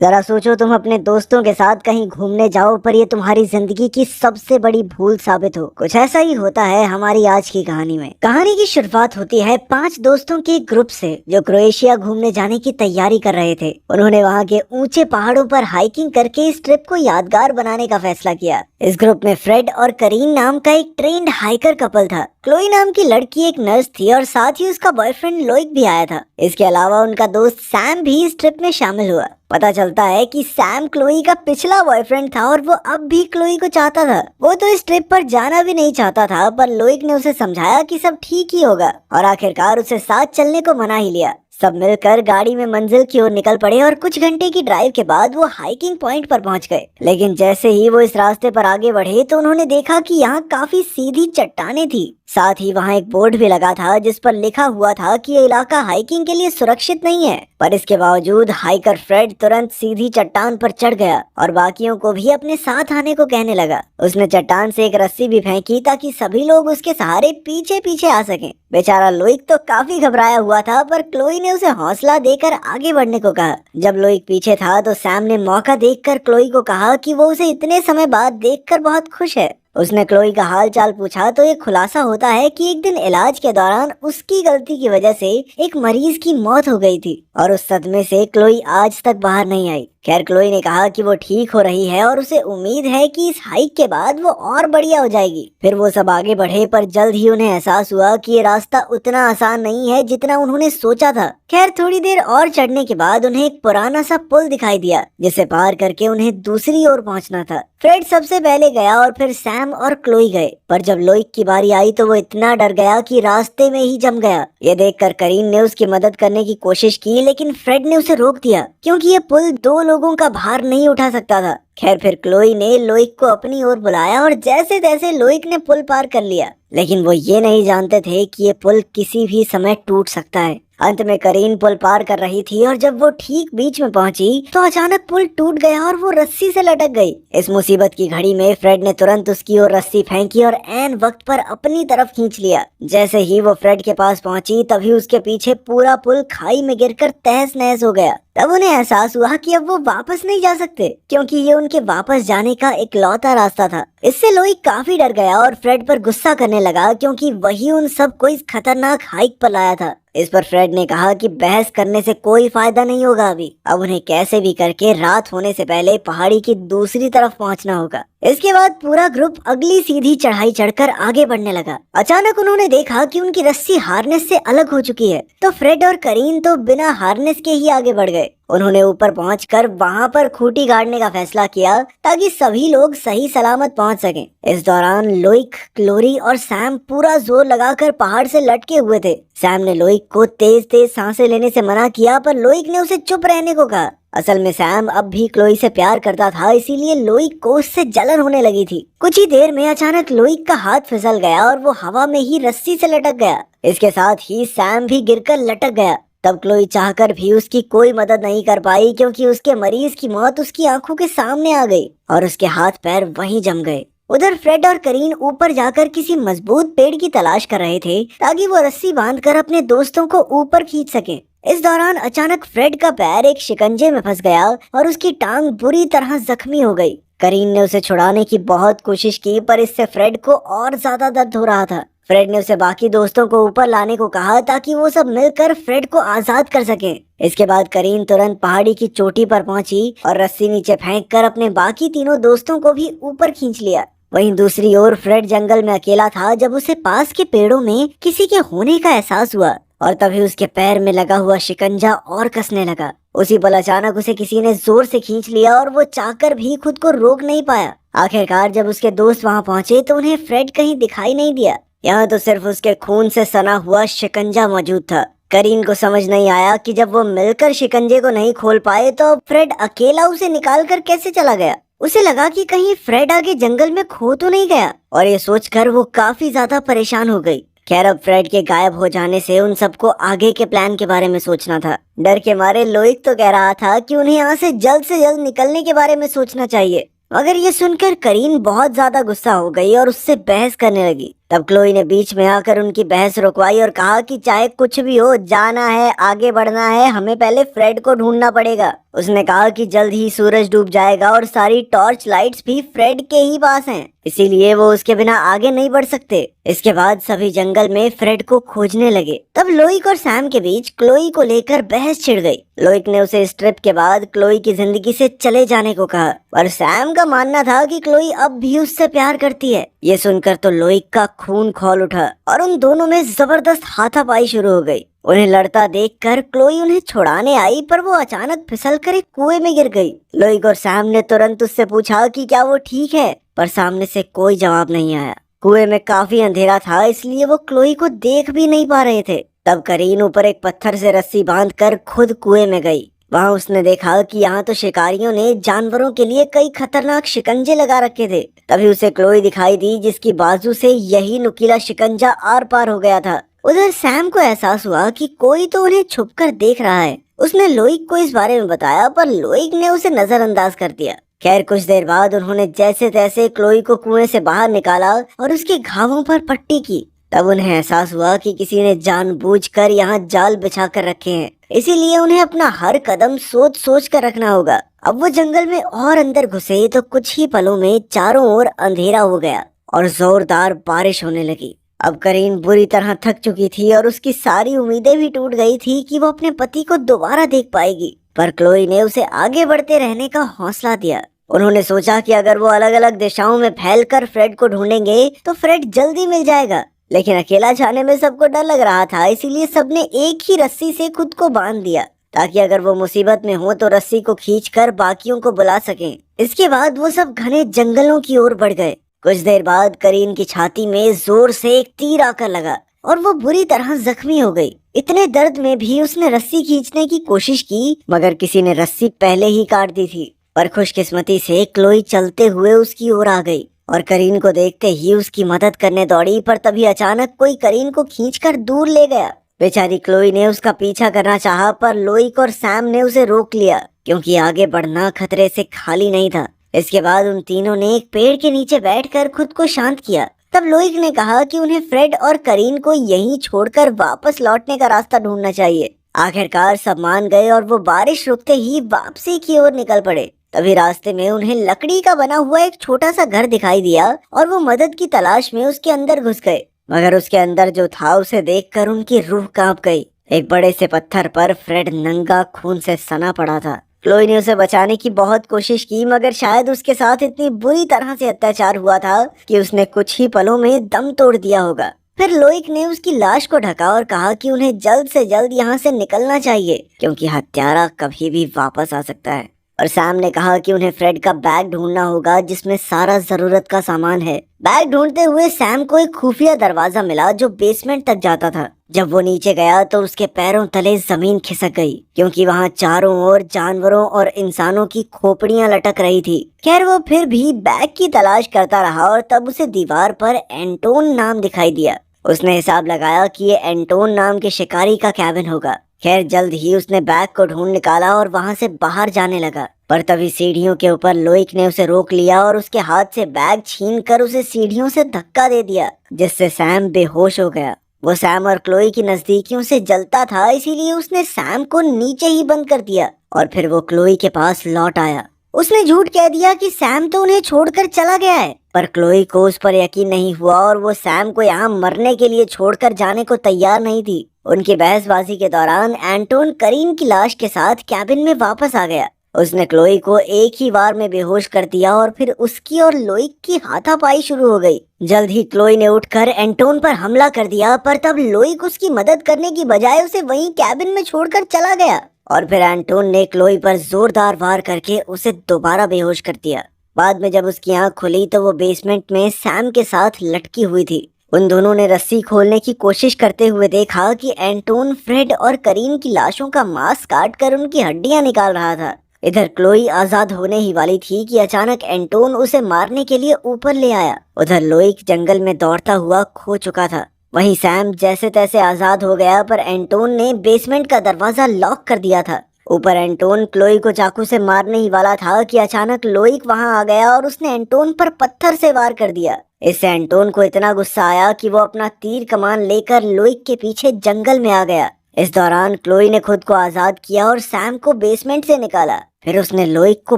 जरा सोचो, तुम अपने दोस्तों के साथ कहीं घूमने जाओ पर ये तुम्हारी जिंदगी की सबसे बड़ी भूल साबित हो। कुछ ऐसा ही होता है हमारी आज की कहानी में। कहानी की शुरुआत होती है 5 दोस्तों के एक ग्रुप से जो क्रोएशिया घूमने जाने की तैयारी कर रहे थे। उन्होंने वहाँ के ऊंचे पहाड़ों पर हाइकिंग करके इस ट्रिप को यादगार बनाने का फैसला किया। इस ग्रुप में फ्रेड और करीन नाम का एक ट्रेन्ड हाइकर कपल था। क्लोई नाम की लड़की एक नर्स थी और साथ ही उसका बॉयफ्रेंड लोइक भी आया था। इसके अलावा उनका दोस्त सैम भी इस ट्रिप में शामिल हुआ। पता चलता है कि सैम क्लोई का पिछला बॉयफ्रेंड था और वो अब भी क्लोई को चाहता था। वो तो इस ट्रिप पर जाना भी नहीं चाहता था, पर लोइक ने उसे समझाया कि सब ठीक ही होगा और आखिरकार उसे साथ चलने को मना ही लिया। सब मिलकर गाड़ी में मंजिल की ओर निकल पड़े और कुछ घंटे की ड्राइव के बाद वो हाइकिंग पॉइंट पर पहुंच गए। लेकिन जैसे ही वो इस रास्ते पर आगे बढ़े तो उन्होंने देखा कि यहाँ काफी सीधी चट्टानें थी। साथ ही वहाँ एक बोर्ड भी लगा था जिस पर लिखा हुआ था कि ये इलाका हाइकिंग के लिए सुरक्षित नहीं है। पर इसके बावजूद हाइकर फ्रेड तुरंत सीधी चट्टान पर चढ़ गया और बाकियों को भी अपने साथ आने को कहने लगा। उसने चट्टान से एक रस्सी भी फेंकी ताकि सभी लोग उसके सहारे पीछे पीछे आ सकें। बेचारा लोइक तो काफी घबराया हुआ था, पर क्लोई ने उसे हौसला देकर आगे बढ़ने को कहा। जब लोइक पीछे था तो सैम ने मौका देखकर क्लोई को कहा कि वो उसे इतने समय बाद देखकर बहुत खुश है। उसने क्लोई का हाल चाल पूछा तो ये खुलासा होता है कि एक दिन इलाज के दौरान उसकी गलती की वजह से एक मरीज की मौत हो गई थी और उस सदमे से क्लोई आज तक बाहर नहीं आई। खैर, क्लोई ने कहा कि वो ठीक हो रही है और उसे उम्मीद है कि इस हाइक के बाद वो और बढ़िया हो जाएगी। फिर वो सब आगे बढ़े, पर जल्द ही उन्हें एहसास हुआ कि ये रास्ता उतना आसान नहीं है जितना उन्होंने सोचा था। खैर, थोड़ी देर और चढ़ने के बाद उन्हें एक पुराना सा पुल दिखाई दिया जिसे पार करके उन्हें दूसरी ओर पहुंचना था। फ्रेड सबसे पहले गया और फिर सैम और क्लोई गए, पर जब लोइक की बारी आई तो वो इतना डर गया कि रास्ते में ही जम गया। ये देखकर करीन ने उसकी मदद करने की कोशिश की, लेकिन फ्रेड ने उसे रोक दिया क्योंकि ये पुल 2 लोगों का भार नहीं उठा सकता था। खैर, फिर क्लोई ने लोइक को अपनी ओर बुलाया और जैसे तैसे लोइक ने पुल पार कर लिया। लेकिन वो ये नहीं जानते थे कि ये पुल किसी भी समय टूट सकता है। अंत में करीन पुल पार कर रही थी और जब वो ठीक बीच में पहुंची तो अचानक पुल टूट गया और वो रस्सी से लटक गई। इस मुसीबत की घड़ी में फ्रेड ने तुरंत उसकी ओर रस्सी फेंकी और ऐन वक्त पर अपनी तरफ खींच लिया। जैसे ही वो फ्रेड के पास पहुंची तभी उसके पीछे पूरा पुल खाई में गिरकर तहस नहस हो गया। तब उन्हें एहसास हुआ कि अब वो वापस नहीं जा सकते क्योंकि ये उनके वापस जाने का इकलौता रास्ता था। इससे लोइक काफी डर गया और फ्रेड पर गुस्सा करने लगा क्योंकि वही उन सबको इस खतरनाक हाइक पर लाया था। इस पर फ्रेड ने कहा कि बहस करने से कोई फायदा नहीं होगा, अभी अब उन्हें कैसे भी करके रात होने से पहले पहाड़ी की दूसरी तरफ पहुंचना होगा। इसके बाद पूरा ग्रुप अगली सीधी चढ़ाई चढ़कर आगे बढ़ने लगा। अचानक उन्होंने देखा कि उनकी रस्सी हार्नेस से अलग हो चुकी है, तो फ्रेड और करीन तो बिना हार्नेस के ही आगे बढ़ गए। उन्होंने ऊपर पहुंचकर वहां पर खूंटी गाड़ने का फैसला किया ताकि सभी लोग सही सलामत पहुंच सकें। इस दौरान लोइक, क्लोरी और सैम पूरा जोर लगाकर पहाड़ से लटके हुए थे। सैम ने लोइक को तेज तेज सांसें लेने से मना किया, पर लोइक ने उसे चुप रहने को कहा। असल में सैम अब भी क्लोई से प्यार करता था, इसीलिए लोइक को उससे जलन होने लगी थी। कुछ ही देर में अचानक लोइक का हाथ फिसल गया और वो हवा में ही रस्सी से लटक गया। इसके साथ ही सैम भी गिरकर लटक गया। तब क्लोई चाहकर भी उसकी कोई मदद नहीं कर पाई क्योंकि उसके मरीज की मौत उसकी आंखों के सामने आ गई और उसके हाथ पैर वहीं जम गए। उधर फ्रेड और करीन ऊपर जाकर किसी मजबूत पेड़ की तलाश कर रहे थे ताकि वो रस्सी बांधकर अपने दोस्तों को ऊपर खींच सकें। इस दौरान अचानक फ्रेड का पैर एक शिकंजे में फंस गया और उसकी टांग बुरी तरह जख्मी हो गई। करीन ने उसे छुड़ाने की बहुत कोशिश की, पर इससे फ्रेड को और ज्यादा दर्द हो रहा था। फ्रेड ने उसे बाकी दोस्तों को ऊपर लाने को कहा ताकि वो सब मिलकर फ्रेड को आजाद कर सकें। इसके बाद करीन तुरंत पहाड़ी की चोटी पर पहुंची और रस्सी नीचे फेंककर अपने बाकी तीनों दोस्तों को भी ऊपर खींच लिया। वहीं दूसरी ओर फ्रेड जंगल में अकेला था जब उसे पास के पेड़ों में किसी के होने का एहसास हुआ और तभी उसके पैर में लगा हुआ शिकंजा और कसने लगा। उसी पल अचानक उसे किसी ने जोर से खींच लिया और वो चाहकर भी खुद को रोक नहीं पाया। आखिरकार जब उसके दोस्त वहां पहुंचे तो उन्हें फ्रेड कहीं दिखाई नहीं दिया। यहाँ तो सिर्फ उसके खून से सना हुआ शिकंजा मौजूद था। करीन को समझ नहीं आया कि जब वो मिलकर शिकंजे को नहीं खोल पाए तो फ्रेड अकेला उसे निकालकर कैसे चला गया। उसे लगा कि कहीं फ्रेड आगे जंगल में खो तो नहीं गया और ये सोचकर वो काफी ज्यादा परेशान हो गई। खैर, अब फ्रेड के गायब हो जाने से उन सबको आगे के प्लान के बारे में सोचना था। डर के मारे लोइक तो कह रहा था कि उन्हें यहाँ से जल्द निकलने के बारे में सोचना चाहिए, मगर ये सुनकर करीन बहुत ज्यादा गुस्सा हो गई और उससे बहस करने लगी। तब क्लोई ने बीच में आकर उनकी बहस रुकवाई और कहा कि चाहे कुछ भी हो, जाना है, आगे बढ़ना है, हमें पहले फ्रेड को ढूंढना पड़ेगा। उसने कहा कि जल्द ही सूरज डूब जाएगा और सारी टॉर्च लाइट्स भी फ्रेड के ही पास हैं, इसीलिए वो उसके बिना आगे नहीं बढ़ सकते। इसके बाद सभी जंगल में फ्रेड को खोजने लगे। तब लोइक और सैम के बीच क्लोई को लेकर बहस छिड़ गई। लोइक ने उसे इस ट्रिप के बाद क्लोई की जिंदगी से चले जाने को कहा, पर सैम का मानना था कि क्लोई अब भी उससे प्यार करती है। ये सुनकर तो लोइक का खून खौल उठा और उन दोनों में जबरदस्त हाथापाई शुरू हो गई। उन्हें लड़ता देखकर क्लोई उन्हें छुड़ाने आई, पर वो अचानक फिसल कर एक कुएं में गिर गई। लोइक और सैम ने तुरंत उससे पूछा कि क्या वो ठीक है, पर सामने से कोई जवाब नहीं आया। कुएं में काफी अंधेरा था, इसलिए वो क्लोई को देख भी नहीं पा रहे थे। तब करीन ऊपर एक पत्थर से रस्सी बांधकर खुद कुएं में गई। वहाँ उसने देखा कि यहाँ तो शिकारियों ने जानवरों के लिए कई खतरनाक शिकंजे लगा रखे थे। तभी उसे क्लोई दिखाई दी, जिसकी बाजू से यही नुकीला शिकंजा आर पार हो गया था। उधर सैम को एहसास हुआ कि कोई तो उन्हें छुपकर देख रहा है। उसने लोइक को इस बारे में बताया, पर लोइक ने उसे नजरअंदाज कर दिया। खैर कुछ देर बाद उन्होंने जैसे तैसे क्लोई को कुएं से बाहर निकाला और उसके घावों पर पट्टी की। तब उन्हें एहसास हुआ कि किसी ने जानबूझकर यहाँ जाल बिछा कर रखे हैं, इसीलिए उन्हें अपना हर कदम सोच सोच कर रखना होगा। अब वो जंगल में और अंदर घुसे तो कुछ ही पलों में चारों ओर अंधेरा हो गया और जोरदार बारिश होने लगी। अब करीन बुरी तरह थक चुकी थी और उसकी सारी उम्मीदें भी टूट गई थी कि वो अपने पति को दोबारा देख पाएगी। पर क्लोई ने उसे आगे बढ़ते रहने का हौसला दिया। उन्होंने सोचा कि अगर वो अलग अलग दिशाओं में फैलकर फ्रेड को ढूंढेंगे तो फ्रेड जल्दी मिल जाएगा। लेकिन अकेला जाने में सबको डर लग रहा था, इसीलिए सबने एक ही रस्सी से खुद को बांध दिया, ताकि अगर वो मुसीबत में हो तो रस्सी को खींचकर बाकियों को बुला सकें। इसके बाद वो सब घने जंगलों की ओर बढ़ गए। कुछ देर बाद करीन की छाती में जोर से एक तीर आकर लगा और वो बुरी तरह जख्मी हो गई। इतने दर्द में भी उसने रस्सी खींचने की कोशिश की, मगर किसी ने रस्सी पहले ही काट दी थी। पर खुशकिस्मती से क्लोई चलते हुए उसकी ओर आ गई और करीन को देखते ही उसकी मदद करने दौड़ी। पर तभी अचानक कोई करीन को खींचकर दूर ले गया। बेचारी क्लोई ने उसका पीछा करना चाहा, पर लोइक और सैम ने उसे रोक लिया, क्योंकि आगे बढ़ना खतरे से खाली नहीं था। इसके बाद उन तीनों ने एक पेड़ के नीचे बैठकर खुद को शांत किया। तब लोइक ने कहा कि उन्हें फ्रेड और करीन को यहीं छोड़कर वापस लौटने का रास्ता ढूंढना चाहिए। आखिरकार सब मान गए और वो बारिश रुकते ही वापसी की ओर निकल पड़े। तभी रास्ते में उन्हें लकड़ी का बना हुआ एक छोटा सा घर दिखाई दिया और वो मदद की तलाश में उसके अंदर घुस गए। मगर उसके अंदर जो था उसे देखकर उनकी रूह कांप गई। एक बड़े से पत्थर पर फ्रेड नंगा खून से सना पड़ा था। क्लोई ने उसे बचाने की बहुत कोशिश की, मगर शायद उसके साथ इतनी बुरी तरह से अत्याचार हुआ था कि उसने कुछ ही पलों में दम तोड़ दिया होगा। फिर लोइक ने उसकी लाश को ढका और कहा कि उन्हें जल्द से जल्द यहाँ से निकलना चाहिए, क्योंकि हत्यारा कभी भी वापस आ सकता है। और सैम ने कहा कि उन्हें फ्रेड का बैग ढूंढना होगा, जिसमें सारा जरूरत का सामान है। बैग ढूंढते हुए सैम को एक खुफिया दरवाजा मिला जो बेसमेंट तक जाता था। जब वो नीचे गया तो उसके पैरों तले जमीन खिसक गई, क्योंकि वहाँ चारों ओर जानवरों और इंसानों की खोपड़ियां लटक रही थी। खैर वो फिर भी बैग की तलाश करता रहा और तब उसे दीवार पर एंटोन नाम दिखाई दिया। उसने हिसाब लगाया कि ये एंटोन नाम के शिकारी का कैबिन होगा। खैर जल्द ही उसने बैग को ढूंढ निकाला और वहाँ से बाहर जाने लगा। पर तभी सीढ़ियों के ऊपर लोइक ने उसे रोक लिया और उसके हाथ से बैग छीनकर उसे सीढ़ियों से धक्का दे दिया, जिससे सैम बेहोश हो गया। वो सैम और क्लोई की नजदीकियों से जलता था, इसीलिए उसने सैम को नीचे ही बंद कर दिया और फिर वो क्लोई के पास लौट आया। उसने झूठ कह दिया कि सैम तो उन्हें छोड़कर चला गया है, पर क्लोई को उस पर यकीन नहीं हुआ और वो सैम को यहाँ मरने के लिए छोड़कर जाने को तैयार नहीं थी। उनकी बहसबाजी के दौरान एंटोन करीन की लाश के साथ कैबिन में वापस आ गया। उसने क्लोई को एक ही बार में बेहोश कर दिया और फिर उसकी और लोइक की हाथापाई शुरू हो गई। जल्द ही क्लोई ने उठकर एंटोन पर हमला कर दिया, पर तब लोइक उसकी मदद करने की बजाय उसे वहीं कैबिन में छोड़कर चला गया और फिर एंटोन ने क्लोई पर जोरदार वार करके उसे दोबारा बेहोश कर दिया। बाद में जब उसकी आंख खुली तो वो बेसमेंट में सैम के साथ लटकी हुई थी। उन दोनों ने रस्सी खोलने की कोशिश करते हुए देखा कि एंटोन फ्रेड और करीन की लाशों का मांस काट कर उनकी हड्डियां निकाल रहा था। इधर क्लोई आजाद होने ही वाली थी कि अचानक एंटोन उसे मारने के लिए ऊपर ले आया। उधर लोइक जंगल में दौड़ता हुआ खो चुका था। वहीं सैम जैसे तैसे आजाद हो गया, पर एंटोन ने बेसमेंट का दरवाजा लॉक कर दिया था। ऊपर एंटोन क्लोई को चाकू से मारने ही वाला था कि अचानक लोइक वहां आ गया और उसने एंटोन पर पत्थर से वार कर दिया। इससे एंटोन को इतना गुस्सा आया कि वो अपना तीर कमान लेकर लोइक के पीछे जंगल में आ गया। इस दौरान क्लोई ने खुद को आजाद किया और सैम को बेसमेंट से निकाला। फिर उसने लोइक को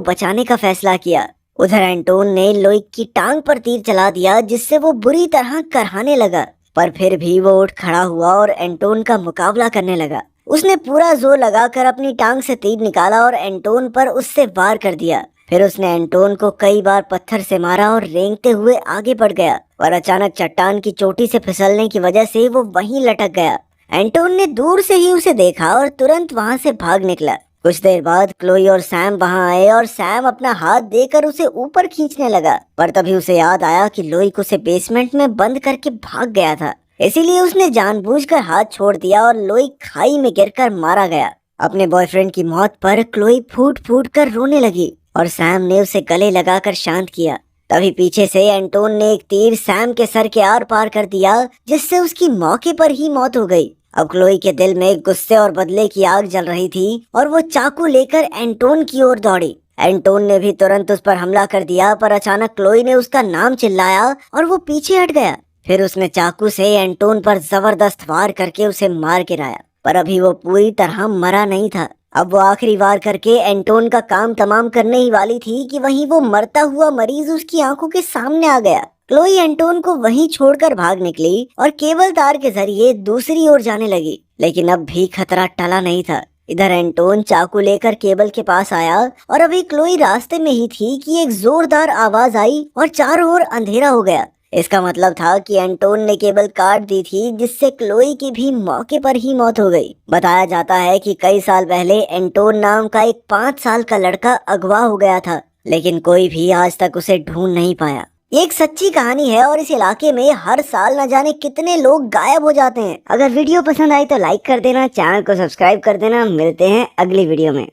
बचाने का फैसला किया। उधर एंटोन ने लोइक की टांग पर तीर चला दिया, जिससे वो बुरी तरह करहाने लगा, पर फिर भी वो उठ खड़ा हुआ और एंटोन का मुकाबला करने लगा। उसने पूरा जोर लगाकर अपनी टांग से तीर निकाला और एंटोन पर उससे वार कर दिया। फिर उसने एंटोन को कई बार पत्थर से मारा और रेंगते हुए आगे बढ़ गया, और अचानक चट्टान की चोटी से फिसलने की वजह से वो वहीं लटक गया। एंटोन ने दूर से ही उसे देखा और तुरंत वहां से भाग निकला। कुछ देर बाद क्लोई और सैम वहां आए और सैम अपना हाथ देकर उसे ऊपर खींचने लगा, पर तभी उसे याद आया कि लोइक उसे बेसमेंट में बंद करके भाग गया था। इसीलिए उसने जानबूझकर हाथ छोड़ दिया और लोइक खाई में गिरकर मारा गया। अपने बॉयफ्रेंड की मौत पर क्लोई फूट फूट कर रोने लगी और सैम ने उसे गले लगाकर शांत किया। तभी पीछे से एंटोन ने एक तीर सैम के सर के आर पार कर दिया, जिससे उसकी मौके पर ही मौत हो गई। अब क्लोई के दिल में गुस्से और बदले की आग जल रही थी और वो चाकू लेकर एंटोन की ओर दौड़ी। एंटोन ने भी तुरंत उस पर हमला कर दिया, पर अचानक क्लोई ने उसका नाम चिल्लाया और वो पीछे हट गया। फिर उसने चाकू से एंटोन पर जबरदस्त वार करके उसे मार गिराया, पर अभी वो पूरी तरह मरा नहीं था। अब वो आखिरी वार करके एंटोन का काम तमाम करने ही वाली थी कि वहीं वो मरता हुआ मरीज उसकी आंखों के सामने आ गया। क्लोई एंटोन को वहीं छोड़कर भाग निकली और केबल तार के जरिए दूसरी ओर जाने लगी, लेकिन अब भी खतरा टला नहीं था। इधर एंटोन चाकू लेकर केबल के पास आया और अभी क्लोई रास्ते में ही थी कि एक जोरदार आवाज आई और चारों ओर अंधेरा हो गया। इसका मतलब था कि एंटोन ने केबल काट दी थी, जिससे क्लोई की भी मौके पर ही मौत हो गई। बताया जाता है कि कई साल पहले एंटोन नाम का एक 5 साल का लड़का अगवा हो गया था, लेकिन कोई भी आज तक उसे ढूंढ नहीं पाया। ये एक सच्ची कहानी है और इस इलाके में हर साल न जाने कितने लोग गायब हो जाते हैं। अगर वीडियो पसंद आई तो लाइक कर देना, चैनल को सब्सक्राइब कर देना। मिलते हैं अगली वीडियो में।